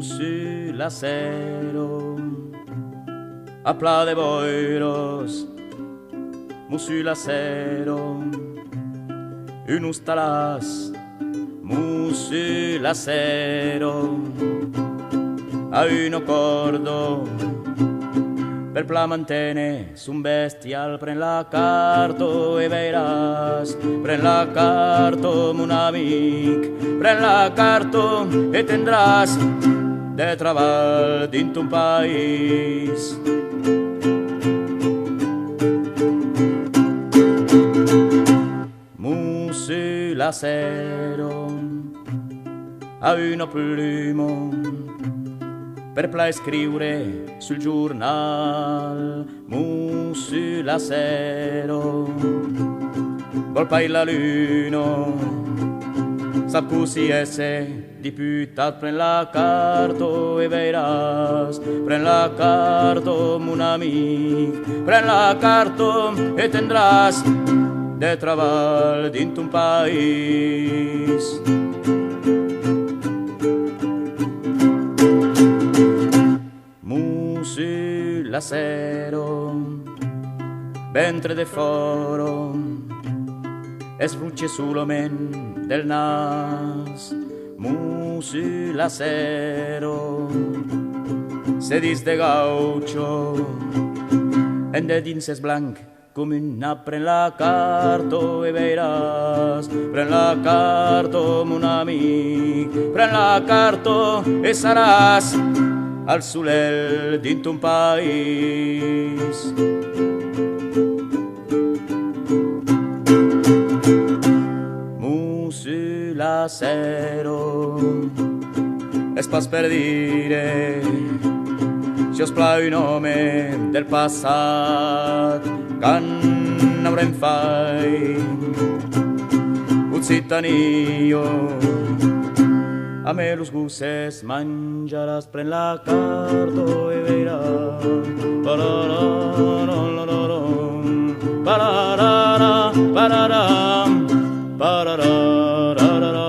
Sur l'acero, a plat de boiros, sur l'acero, unus talas, sur l'acero, a uno cordo, per pla mantene un bestial, pren la carto e veiràs, pren la carto, mon amic, pren la carto e tendràs de treball dins ton país. Sur l'acero, a uno plumo, per pla scriure sul giornal, sur l'acero, vol pai la luna, sap così esse diputat, pren la carto e veiràs, pren la carto, mon amic, pren la carto e tendràs de treball dins ton país. Sur l'acero, ventre de foro, esfruce sulo men del nas, sur l'acero, sedis de gaucho, en de dins es blanc, com un nap, pren la carto e veiràs, pren la carto, mon amic, pren la carto e saràs al solel dins ton país. Sur l'acero, és pas per dire, si us plau un home del passat, can n'haurem fai, Occitania, a me los gusses manjaràs, pren la carto e veiràs, pararara, pararara, pararara, pararara.